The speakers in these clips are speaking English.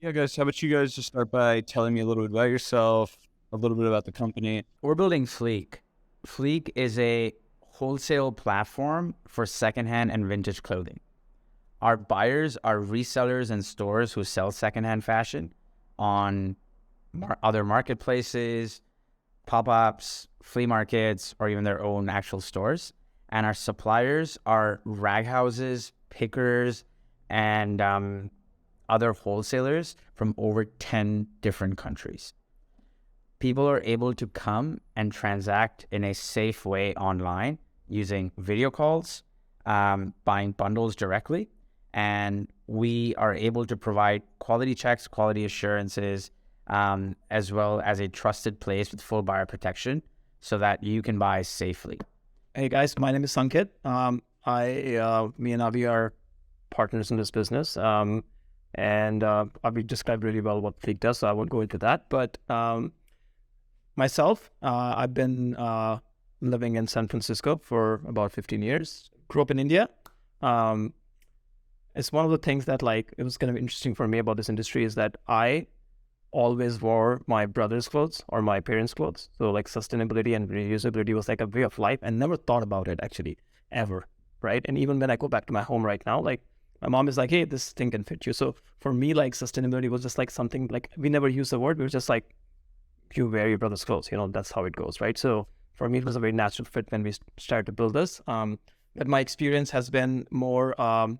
Yeah, guys, how about you guys just start by telling me a little bit about yourself, a little bit about the company? We're building Fleek. Fleek is a wholesale platform for secondhand and vintage clothing. Our buyers are resellers and stores who sell secondhand fashion on other marketplaces, pop-ups, flea markets, or even their own actual stores. And our suppliers are Raghouses, pickers, and other wholesalers from over 10 different countries. People are able to come and transact in a safe way online using video calls, buying bundles directly, and we are able to provide quality checks, quality assurances, as well as a trusted place with full buyer protection so that you can buy safely. Hey guys, my name is Sankit. Me and Avi are partners in this business, and Avi described really well what Fleek does, so I won't go into that. But myself, I've been living in San Francisco for about 15 years. Grew up in India. It's one of the things that it was kind of interesting for me about this industry is that I always wore my brother's clothes or my parents' clothes. So sustainability and reusability was like a way of life and never thought about it actually ever, right? And even when I go back to my home right now, my mom is like, hey, this thing can fit you. So for me, sustainability was just something we never used the word. We were just like, you wear your brother's clothes, that's how it goes, right? So for me, it was a very natural fit when we started to build this. But my experience has been more on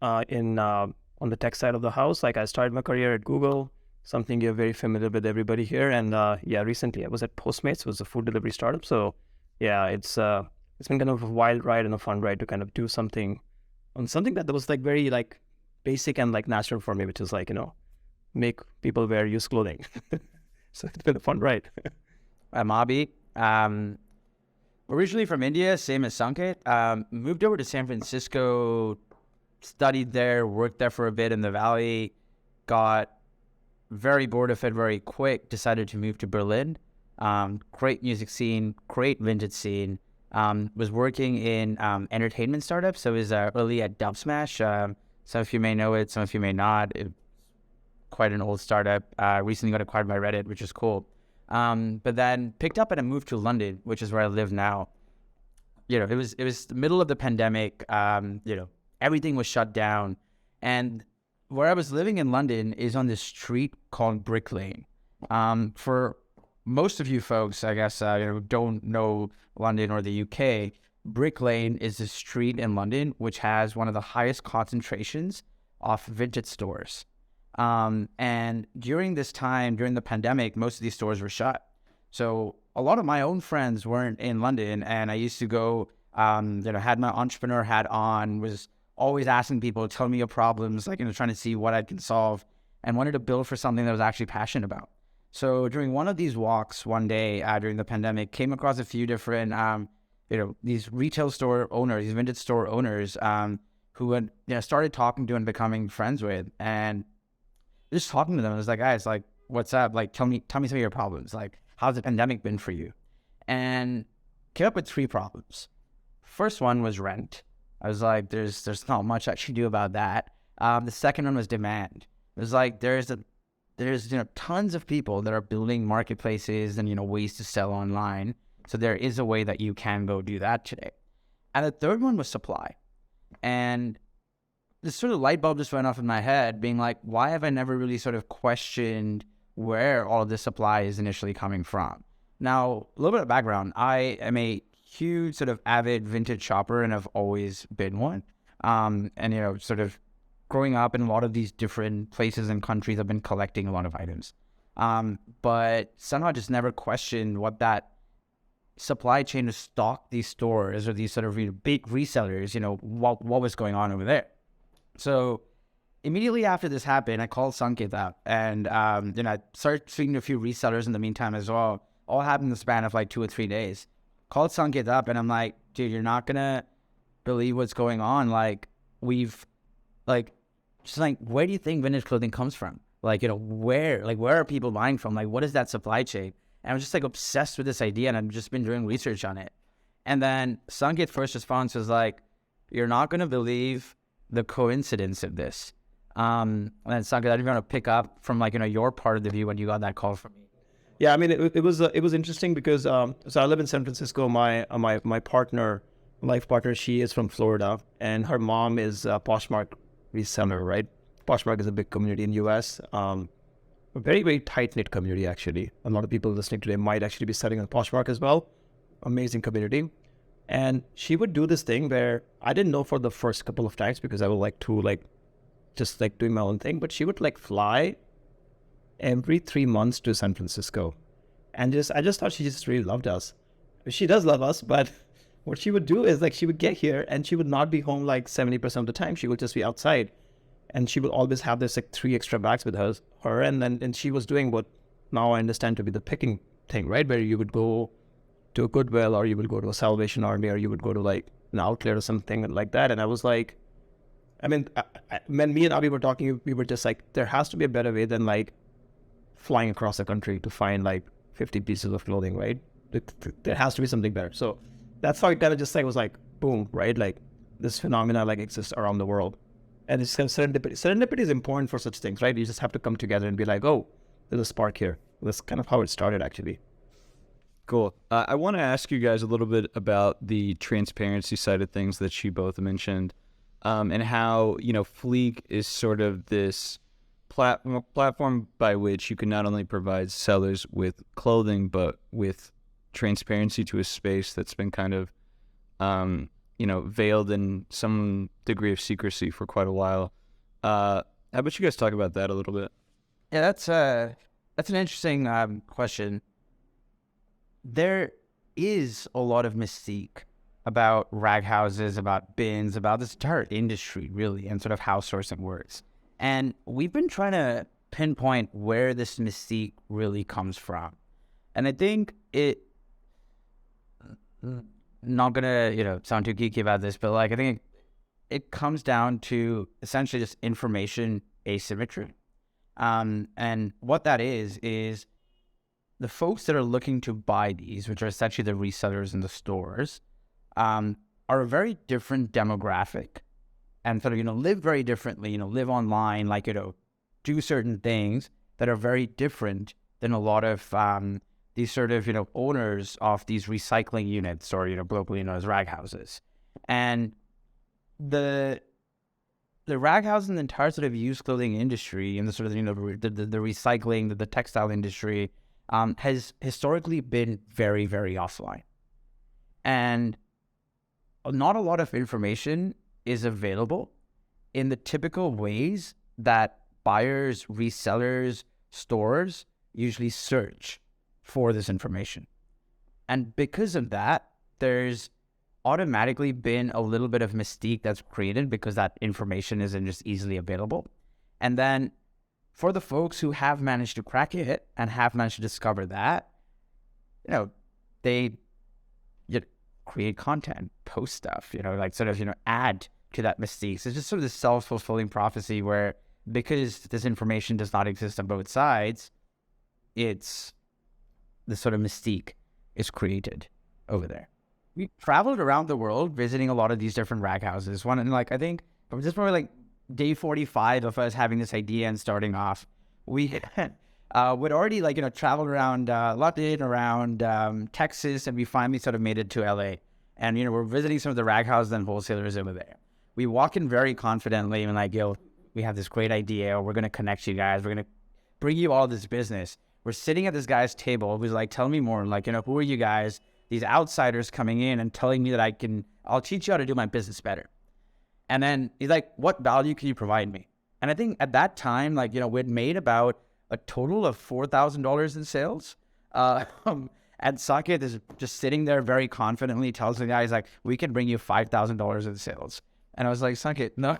the tech side of the house. I started my career at Google, something you're very familiar with everybody here. And recently I was at Postmates, it was a food delivery startup. So yeah, it's been kind of a wild ride and a fun ride to kind of do something on something that was very basic and natural for me, which is make people wear used clothing. So it's been a fun ride. I'm Abhi. Originally from India, same as Sankit. Moved over to San Francisco, studied there, worked there for a bit in the Valley, got very bored of it very quick, decided to move to Berlin. Great music scene, great vintage scene. Was working in entertainment startups, so was early at Dubsmash. Some of you may know it, some of you may not. Quite an old startup. Recently got acquired by Reddit, which is cool. But then picked up and I moved to London, which is where I live now. It was the middle of the pandemic. Everything was shut down, and where I was living in London is on this street called Brick Lane. For most of you folks, I guess, don't know London or the UK, Brick Lane is a street in London which has one of the highest concentrations of vintage stores. And during this time, during the pandemic, most of these stores were shut. So a lot of my own friends weren't in London, and I used to go, had my entrepreneur hat on, was always asking people, tell me your problems, trying to see what I can solve, and wanted to build for something that I was actually passionate about. So during one of these walks one day during the pandemic, came across a few different, these retail store owners, these vintage store owners, who had, started talking to and becoming friends with, and just talking to them, I was like, guys, what's up? Tell me some of your problems. How's the pandemic been for you? And came up with 3 problems. First one was rent. I was like, there's not much I should do about that. The second one was demand. It was like, there's tons of people that are building marketplaces and, ways to sell online. So there is a way that you can go do that today. And the third one was supply. And this sort of light bulb just went off in my head, being like, why have I never really sort of questioned where all of this supply is initially coming from? Now, a little bit of background. I am a huge sort of avid vintage shopper, and I've always been one. And, sort of growing up in a lot of these different places and countries, I've been collecting a lot of items. But somehow just never questioned what that supply chain to stock these stores or these sort of big resellers, what was going on over there. So immediately after this happened, I called Sankit up, and I started speaking to a few resellers in the meantime as well. All happened in the span of 2 or 3 days. Called Sankit up, and I'm like, dude, you're not gonna believe what's going on. We've where do you think vintage clothing comes from? Where are people buying from? What is that supply chain? And I was just obsessed with this idea, and I've just been doing research on it. And then Sankit's first response was you're not gonna believe the coincidence of this. And then Sanket, I didn't want to pick up from like, your part of the view when you got that call from me. Yeah, I mean, it was interesting because so I live in San Francisco. My partner, life partner, she is from Florida, and her mom is a Poshmark reseller, right? Poshmark is a big community in US. A very, very tight knit community actually. A lot of people listening today might actually be selling on Poshmark as well. Amazing community. And she would do this thing where I didn't know for the first couple of times because I would like to just like doing my own thing, but she would like fly every 3 months to San Francisco. And I just thought she just really loved us. She does love us, but what she would do is like she would get here and she would not be home like 70% of the time. She would just be outside. And she would always have this like 3 extra bags with her. And she was doing what now I understand to be the picking thing, right? Where you would go to a Goodwill or you would go to a Salvation Army or you would go to like an outlet or something like that. And I was like, I mean, when me and Abhi were talking, we were just like, there has to be a better way than like flying across the country to find like 50 pieces of clothing, right? There has to be something better. So that's how it kind of just like was like, boom, right? Like this phenomena like exists around the world. And it's kind of serendipity. Serendipity is important for such things, right? You just have to come together and be like, oh, there's a spark here. That's kind of how it started, actually. Cool. I want to ask you guys a little bit about the transparency side of things that you both mentioned, and how, Fleek is sort of this platform by which you can not only provide sellers with clothing, but with transparency to a space that's been kind of, veiled in some degree of secrecy for quite a while. How about you guys talk about that a little bit? Yeah, that's an interesting question. There is a lot of mystique about raghouses, about bins, about this entire industry, really, and sort of how sourcing works. And we've been trying to pinpoint where this mystique really comes from. And I think not gonna, sound too geeky about this, but like I think it comes down to essentially just information asymmetry. And what that is the folks that are looking to buy these, which are essentially the resellers in the stores, are a very different demographic and sort of, live very differently, live online, like, do certain things that are very different than a lot of these sort of, owners of these recycling units or, globally known as raghouses. And the raghouse and the entire sort of used clothing industry and the sort of, the recycling, the textile industry has historically been very, very offline. And not a lot of information is available in the typical ways that buyers, resellers, stores usually search for this information. And because of that, there's automatically been a little bit of mystique that's created because that information isn't just easily available. And then for the folks who have managed to crack it and have managed to discover that, they create content, post stuff, add to that mystique. So it's just sort of this self-fulfilling prophecy where because this information does not exist on both sides, it's this sort of mystique is created over there. We traveled around the world visiting a lot of these different raghouses. I think this is probably day 45 of us having this idea and starting off. We would already traveled around London, around Texas, and we finally sort of made it to LA. And we're visiting some of the raghouses and wholesalers over there. We walk in very confidently and we have this great idea. We're gonna connect you guys. We're gonna bring you all this business. We're sitting at this guy's table who's like, tell me more. Who are you guys? These outsiders coming in and telling me that I'll teach you how to do my business better. And then he's like, what value can you provide me? And I think at that time, we'd made about a total of $4,000 in sales. And Sanket is just sitting there very confidently, tells the guy, he's like, we can bring you $5,000 in sales. And I was like, Sanket, no.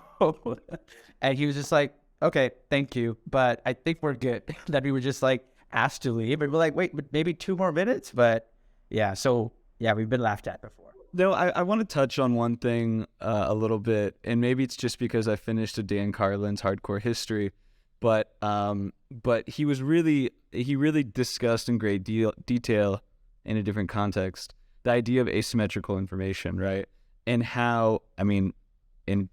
And he was just like, okay, thank you. But I think we're good. That we were just asked to leave. And we're like, wait, but maybe 2 more minutes? But yeah, so yeah, we've been laughed at before. No, I want to touch on one thing a little bit, and maybe it's just because I finished a Dan Carlin's Hardcore History, but he really discussed in great detail in a different context the idea of asymmetrical information, right? And how, in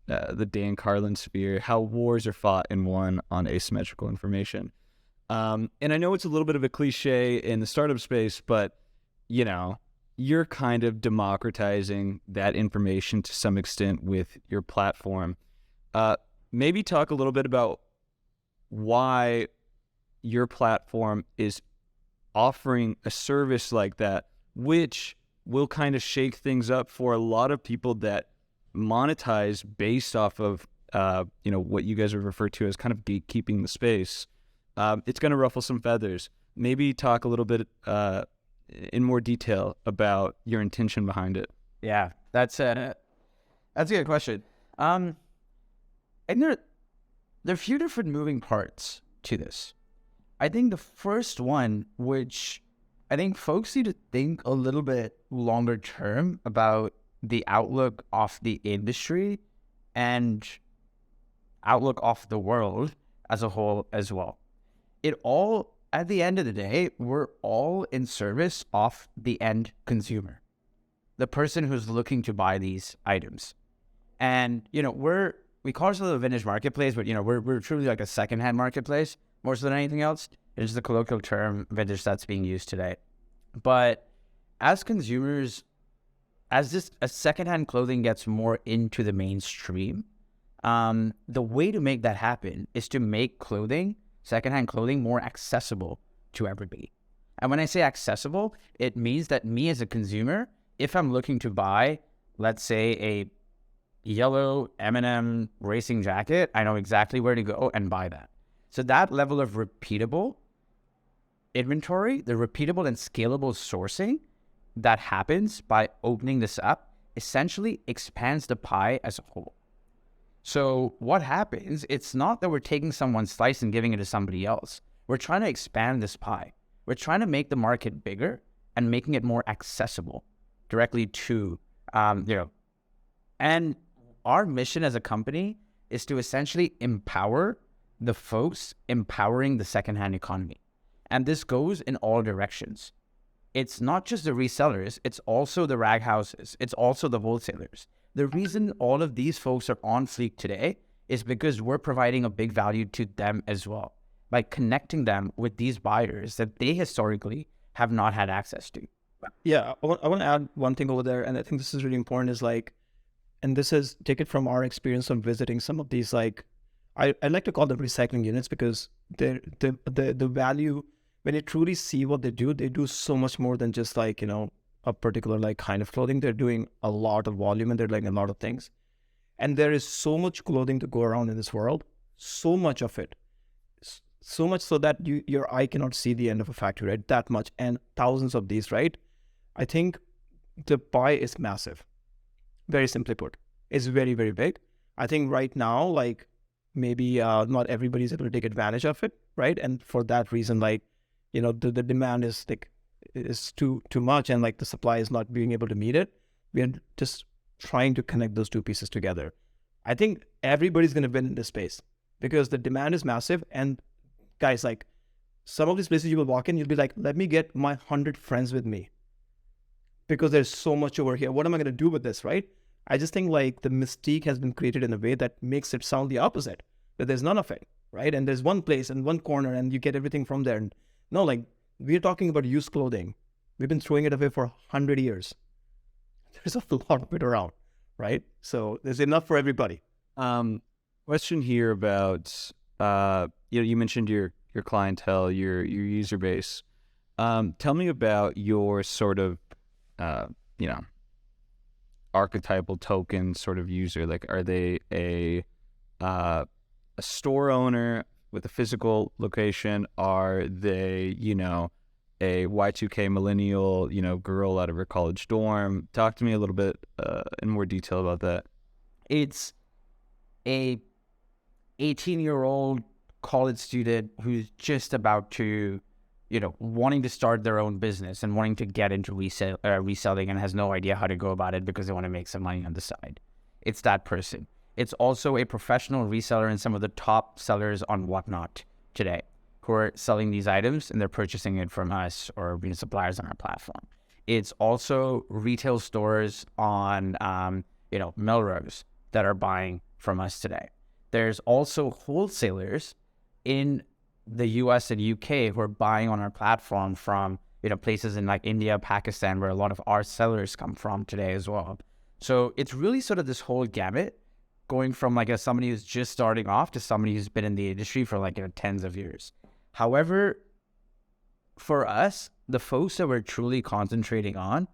the Dan Carlin sphere, how wars are fought and won on asymmetrical information. And I know it's a little bit of a cliche in the startup space, but you know, you're kind of democratizing that information to some extent with your platform. Maybe talk a little bit about why your platform is offering a service like that, which will kind of shake things up for a lot of people that monetize based off of, what you guys have referred to as kind of gatekeeping the space. It's going to ruffle some feathers. Maybe talk a little bit in more detail about your intention behind it. Yeah, that's a good question. And there are a few different moving parts to this. I think the first one, which I think folks need to think a little bit longer term about the outlook of the industry and outlook of the world as a whole as well. At the end of the day, we're all in service of the end consumer, the person who's looking to buy these items. And, we call ourselves a vintage marketplace, but, we're truly like a secondhand marketplace more so than anything else. It's the colloquial term vintage that's being used today. But as consumers, as secondhand clothing gets more into the mainstream, the way to make that happen is to make secondhand clothing, more accessible to everybody. And when I say accessible, it means that me as a consumer, if I'm looking to buy, let's say, a yellow M&M racing jacket, I know exactly where to go and buy that. So that level of repeatable inventory, the repeatable and scalable sourcing that happens by opening this up, essentially expands the pie as a whole. So what happens, it's not that we're taking someone's slice and giving it to somebody else. We're trying to expand this pie. We're trying to make the market bigger and making it more accessible directly to, and our mission as a company is to essentially empower the folks empowering the secondhand economy. And this goes in all directions. It's not just the resellers, it's also the Raghouses, it's also the wholesalers. The reason all of these folks are on Fleek today is because we're providing a big value to them as well, by connecting them with these buyers that they historically have not had access to. Yeah, I want to add one thing over there, and I think this is really important, is and this is, take it from our experience of visiting some of these, I like to call them recycling units, because the value, when you truly see what they do so much more than just a particular kind of clothing. They're doing a lot of volume, and they're doing a lot of things. And there is so much clothing to go around in this world, so much of it, so much so that your eye cannot see the end of a factory, right? That much, and thousands of these, right? I think the pie is massive. Very simply put, it's very, very big. I think right now, maybe not everybody's able to take advantage of it, right? And for that reason, the demand is too much, and the supply is not being able to meet it. We are just trying to connect those two pieces together. I think everybody's going to win in this space because the demand is massive. And guys, some of these places you will walk in, you'll be like, let me get my 100 friends with me because there's so much over here. What am I going to do with this, right? I just think the mystique has been created in a way that makes it sound the opposite, that there's none of it, right? And there's one place and one corner and you get everything from there. And no, we're talking about used clothing. We've been throwing it away for 100 years. There's a lot of it around, right? So there's enough for everybody. Question here about, you mentioned your clientele, your user base. Tell me about your sort of, archetypal token sort of user. Are they a store owner with a physical location? Are they, a Y2K millennial, girl out of her college dorm? Talk to me a little bit in more detail about that. It's a 18-year-old college student who's just about to, wanting to start their own business and wanting to get into reselling and has no idea how to go about it because they want to make some money on the side. It's that person. It's also a professional reseller and some of the top sellers on Whatnot today who are selling these items and they're purchasing it from us or being suppliers on our platform. It's also retail stores on, Melrose that are buying from us today. There's also wholesalers in the US and UK who are buying on our platform from, places in like India, Pakistan, where a lot of our sellers come from today as well. So it's really sort of this whole gamut, going from like somebody who's just starting off to somebody who's been in the industry for like tens of years. However, for us, the folks that we're truly concentrating on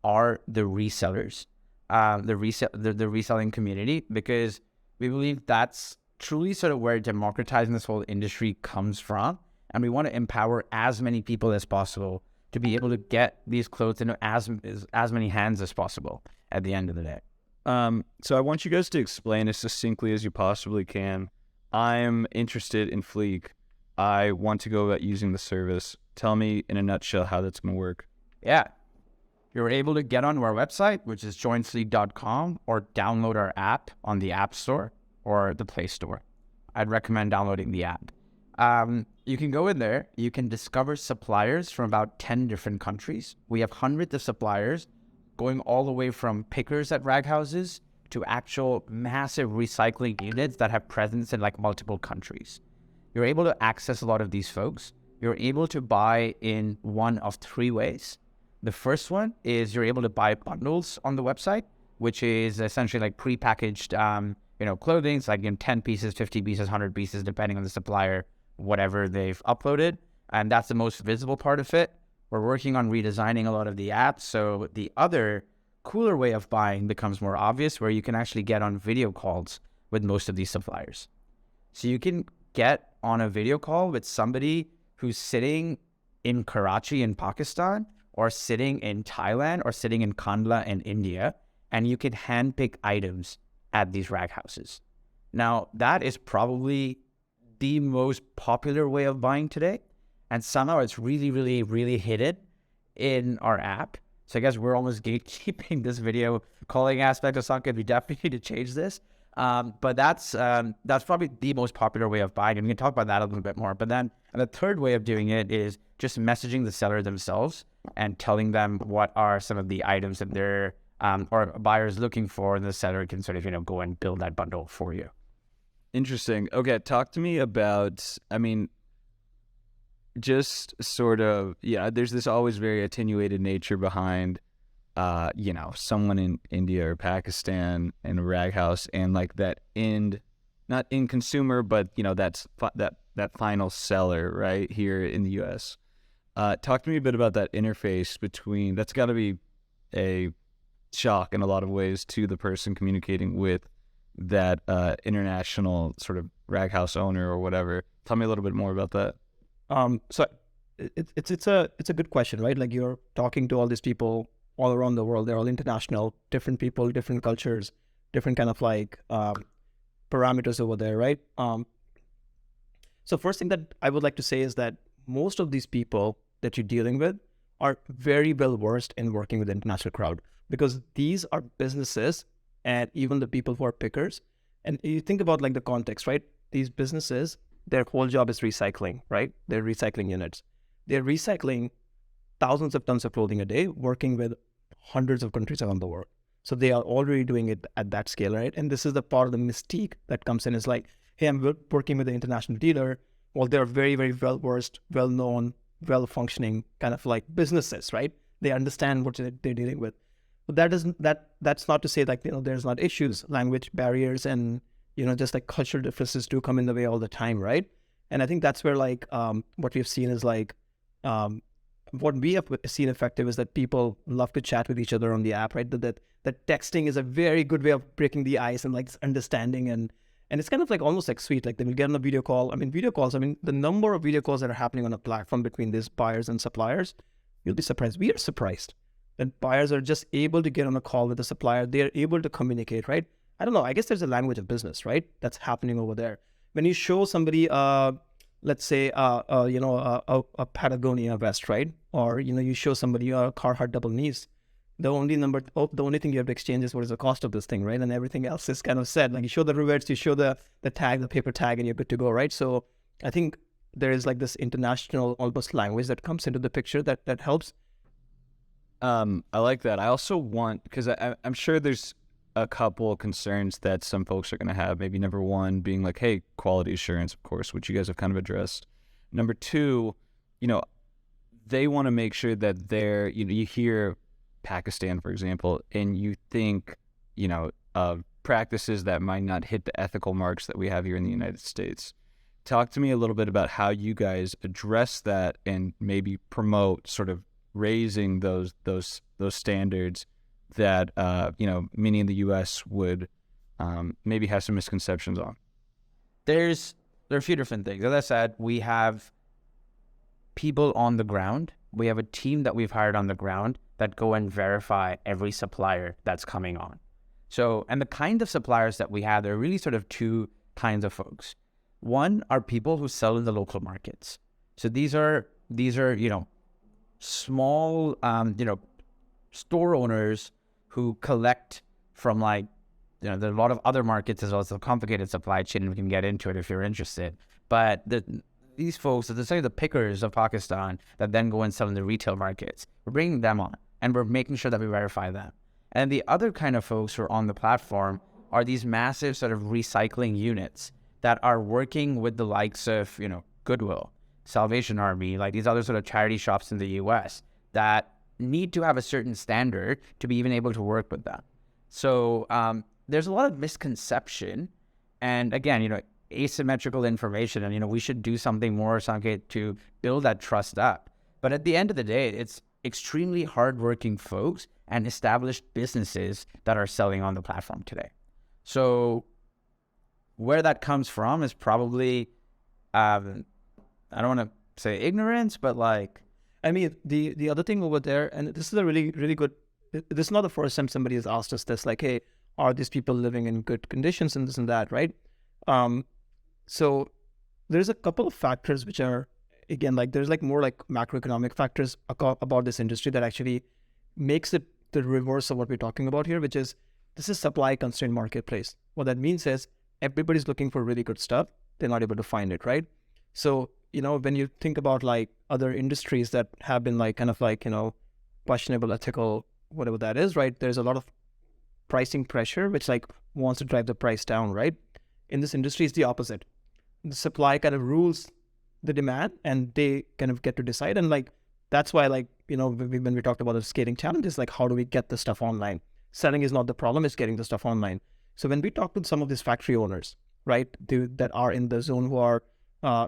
are the resellers, the reselling community, because we believe that's truly sort of where democratizing this whole industry comes from. And we want to empower as many people as possible to be able to get these clothes into as many hands as possible at the end of the day. So I want you guys to explain as succinctly as you possibly can. I'm interested in Fleek. I want to go about using the service. Tell me in a nutshell how that's going to work. Yeah. You're able to get onto our website, which is joinfleek.com, or download our app on the App Store or the Play Store. I'd recommend downloading the app. You can go in there. You can discover suppliers from about 10 different countries. We have hundreds of suppliers going all the way from pickers at Raghouses to actual massive recycling units that have presence in like multiple countries. You're able to access a lot of these folks. You're able to buy in one of three ways. The first one is you're able to buy bundles on the website, which is essentially like prepackaged, clothing. It's like 10 pieces, 50 pieces, 100 pieces, depending on the supplier, whatever they've uploaded. And that's the most visible part of it. We're working on redesigning a lot of the apps. So the other cooler way of buying becomes more obvious, where you can actually get on video calls with most of these suppliers. So you can get on a video call with somebody who's sitting in Karachi in Pakistan, or sitting in Thailand, or sitting in Kandla in India, and you can handpick items at these Raghouses. Now, that is probably the most popular way of buying today, and somehow it's really, really, really hidden in our app. So I guess we're almost gatekeeping this video calling aspect of Sanket. We definitely need to change this. But that's probably the most popular way of buying, and we can talk about that a little bit more. But then the third way of doing it is just messaging the seller themselves and telling them what are some of the items that they're or buyers looking for, and the seller can sort of go and build that bundle for you. Interesting. Okay, talk to me about, just sort of, there's this always very attenuated nature behind someone in India or Pakistan in a Raghouse, and like that not end consumer, but that final seller right here in the US. Talk to me a bit about that interface between, that's got to be a shock in a lot of ways to the person communicating with that international sort of Raghouse owner or whatever. Tell me a little bit more about that. So it's a good question, right? Like, you're talking to all these people all around the world. They're all international, different people, different cultures, different kind of like parameters over there, right? So first thing that I would like to say is that most of these people that you're dealing with are very well versed in working with the international crowd, because these are businesses, and even the people who are pickers. And you think about like the context, right? These businesses, their whole job is recycling, right? They're recycling units. They're recycling thousands of tons of clothing a day, working with hundreds of countries around the world. So they are already doing it at that scale, right? And this is the part of the mystique that comes in, is like, hey, I'm working with an international dealer. Well, they're very, very well-versed, well-known, well-functioning kind of like businesses, right? They understand what they're dealing with. But that's not to say that, there's not issues, language barriers, and, just like cultural differences do come in the way all the time, right? And I think that's where like what we've seen is like, what we have seen effective is that people love to chat with each other on the app, right? That texting is a very good way of breaking the ice and like understanding, and it's kind of like almost like sweet. Like, they will get on a video call. The number of video calls that are happening on a platform between these buyers and suppliers, you'll be surprised. We are surprised that buyers are just able to get on a call with the supplier. They're able to communicate, right? I don't know. I guess there's a language of business, right? That's happening over there. When you show somebody, let's say, a Patagonia vest, right? Or, you show somebody a Carhartt double knees. The only thing you have to exchange is what is the cost of this thing, right? And everything else is kind of said. Like, you show the rivets, you show the tag, the paper tag, and you're good to go, right? So I think there is like this international almost language that comes into the picture that helps. I like that. I also want, because I'm sure there's a couple of concerns that some folks are going to have. Maybe number one being like, hey, quality assurance, of course, which you guys have kind of addressed. Number two, you know, they want to make sure that they're, you know, you hear Pakistan, for example, and you think, you know, of practices that might not hit the ethical marks that we have here in the United States. Talk to me a little bit about how you guys address that and maybe promote sort of raising those standards that you know, many in the U.S. would maybe have some misconceptions on. There are a few different things. As I said, we have people on the ground. We have a team that we've hired on the ground that go and verify every supplier that's coming on. So, and the kind of suppliers that we have, there are really sort of two kinds of folks. One are people who sell in the local markets. So these are you know, small you know, store owners who collect from, like, you know, there are a lot of other markets as well. It's a complicated supply chain, and we can get into it if you're interested. But these folks, essentially the pickers of Pakistan that then go and sell in the retail markets, we're bringing them on, and we're making sure that we verify them. And the other kind of folks who are on the platform are these massive sort of recycling units that are working with the likes of, you know, Goodwill, Salvation Army, like these other sort of charity shops in the US that need to have a certain standard to be even able to work with them. So there's a lot of misconception, and again, you know, asymmetrical information, and, you know, we should do something more, Sanket, to build that trust up. But at the end of the day, it's extremely hardworking folks and established businesses that are selling on the platform today. So where that comes from is probably, I don't want to say ignorance, but like, I mean, the other thing over there, and this is a really, really good, this is not the first time somebody has asked us this, like, hey, are these people living in good conditions and this and that, right? So there's a couple of factors which are, again, like there's like more like macroeconomic factors about this industry that actually makes it the reverse of what we're talking about here, which is this is supply constrained marketplace. What that means is everybody's looking for really good stuff. They're not able to find it, right? So, you know, when you think about like other industries that have been like kind of like, you know, questionable, ethical, whatever that is, right? There's a lot of pricing pressure, which like wants to drive the price down, right? In this industry, it's the opposite. The supply kind of rules the demand, and they kind of get to decide. And like, that's why, like, you know, when we talked about the scaling challenges, like how do we get the stuff online? Selling is not the problem, it's getting the stuff online. So when we talk to some of these factory owners, right, that are in the zone who are,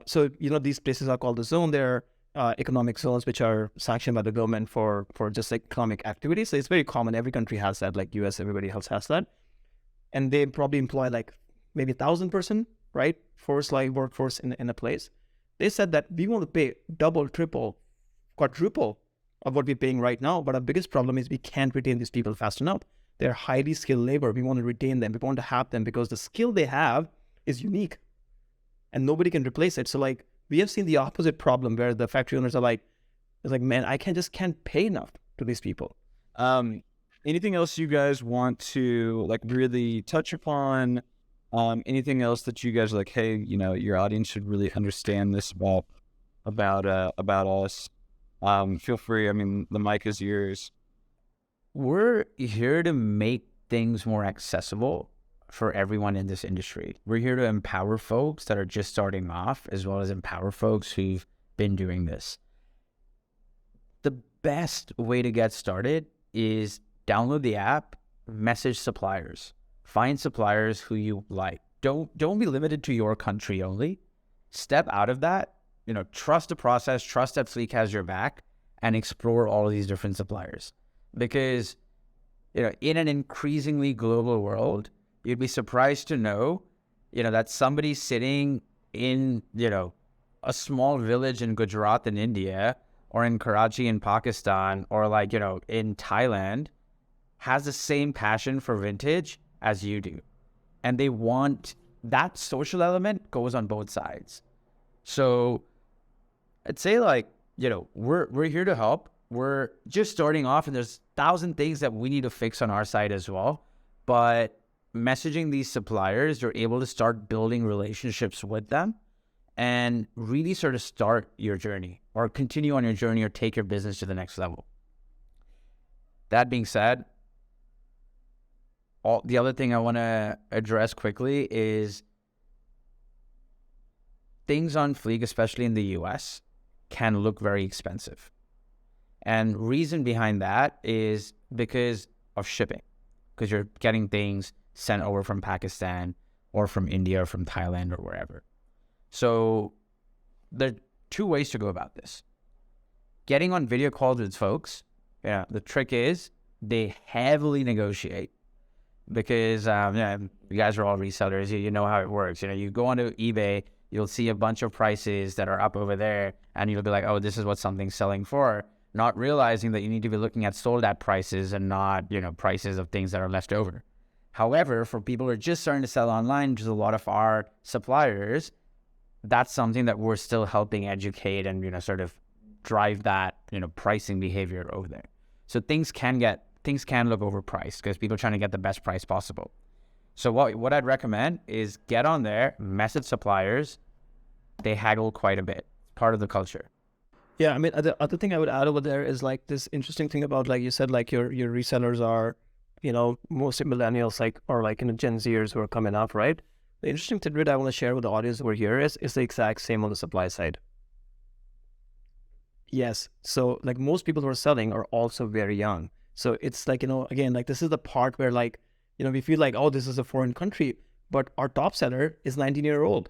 so, you know, these places are called the zone. They're economic zones which are sanctioned by the government for just like economic activity. So it's very common. Every country has that, like US, everybody else has that. And they probably employ like maybe 1,000 person, right, force like workforce in a place. They said that we want to pay double, triple, quadruple of what we're paying right now. But our biggest problem is we can't retain these people fast enough. They're highly skilled labor. We want to retain them. We want to have them because the skill they have is unique and nobody can replace it. So like we have seen the opposite problem where the factory owners are like, it's like, man, I just can't pay enough to these people. Anything else you guys want to like really touch upon? Anything else that you guys are like, hey, you know, your audience should really understand this about us? Feel free. I mean, the mic is yours. We're here to make things more accessible for everyone in this industry. We're here to empower folks that are just starting off, as well as empower folks who've been doing this. The best way to get started is download the app, message suppliers, find suppliers who you like. Don't be limited to your country only. Step out of that, you know, trust the process, trust that Fleek has your back, and explore all of these different suppliers. Because, you know, in an increasingly global world, you'd be surprised to know, you know, that somebody sitting in, you know, a small village in Gujarat in India, or in Karachi in Pakistan, or like, you know, in Thailand, has the same passion for vintage as you do. And they want, that social element goes on both sides. So I'd say, like, you know, we're here to help. We're just starting off, and there's 1,000 things that we need to fix on our side as well. But messaging these suppliers, you're able to start building relationships with them and really sort of start your journey or continue on your journey or take your business to the next level. That being said, the other thing I want to address quickly is things on Fleek, especially in the US, can look very expensive. And reason behind that is because of shipping, because you're getting things sent over from Pakistan or from India or from Thailand or wherever. So there are two ways to go about this. Getting on video calls with folks, the trick is they heavily negotiate because you guys are all resellers. You know how it works. You go onto eBay, you'll see a bunch of prices that are up over there, and you'll be like, oh, this is what something's selling for, not realizing that you need to be looking at sold at prices and not, prices of things that are left over. However, for people who are just starting to sell online, which is a lot of our suppliers, that's something that we're still helping educate and, sort of drive that, pricing behavior over there. So things can look overpriced because people are trying to get the best price possible. So what I'd recommend is get on there, message suppliers. They haggle quite a bit. Part of the culture. Yeah, I mean, the other thing I would add over there is like this interesting thing about, like you said, like your resellers are, mostly millennials, or Gen Zers who are coming up, right? The interesting tidbit I want to share with the audience over here is the exact same on the supply side. Yes, so like most people who are selling are also very young. So it's like, again, like this is the part where like, we feel like, oh, this is a foreign country, but our top seller is 19-year-old,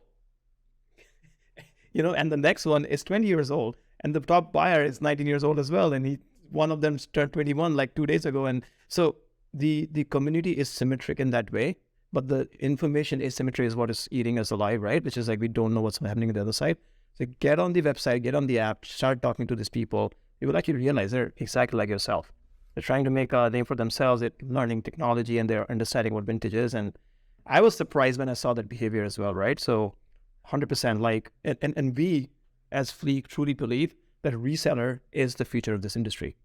and the next one is 20 years old. And the top buyer is 19 years old as well. And one of them turned 21 like 2 days ago. And so the community is symmetric in that way, but the information asymmetry is what is eating us alive, right? Which is like, we don't know what's happening on the other side. So get on the website, get on the app, start talking to these people. You will actually realize they're exactly like yourself. They're trying to make a name for themselves. They're learning technology and they're understanding what vintage is. And I was surprised when I saw that behavior as well, right? So 100% like, and we as Fleek truly believe that reseller is the future of this industry.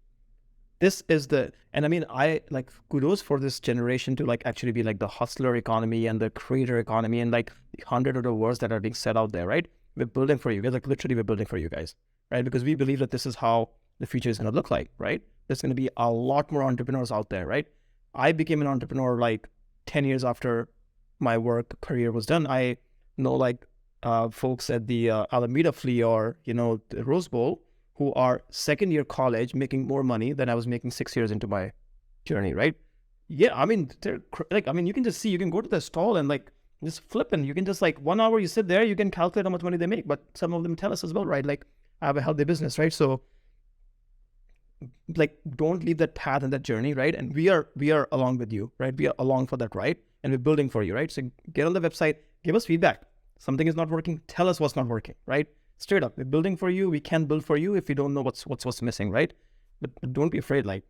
This is and I mean, I like kudos for this generation to like actually be like the hustler economy and the creator economy and like the 100 of the words that are being set out there, right? We're building for you guys, like literally we're building for you guys, right? Because we believe that this is how the future is going to look like, right? There's going to be a lot more entrepreneurs out there, right? I became an entrepreneur like 10 years after my work career was done. I know like folks at the Alameda Flea or, the Rose Bowl who are second year college making more money than I was making 6 years into my journey, right? Yeah, I mean, they're like, I mean, you can just see, you can go to the stall and like just flip and you can just like 1 hour you sit there, you can calculate how much money they make. But some of them tell us as well, right? Like, I have a healthy business, right? So like, don't leave that path and that journey, right? And we are along with you, right? We are along for that ride and we're building for you, right? So get on the website, give us feedback. Something is not working, tell us what's not working, right? Straight up, we're building for you. We can build for you if you don't know what's missing, right? But don't be afraid. Like,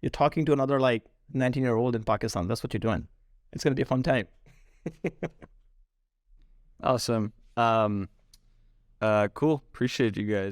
you're talking to another like 19-year-old in Pakistan. That's what you're doing. It's gonna be a fun time. Awesome. Cool. Appreciate you guys.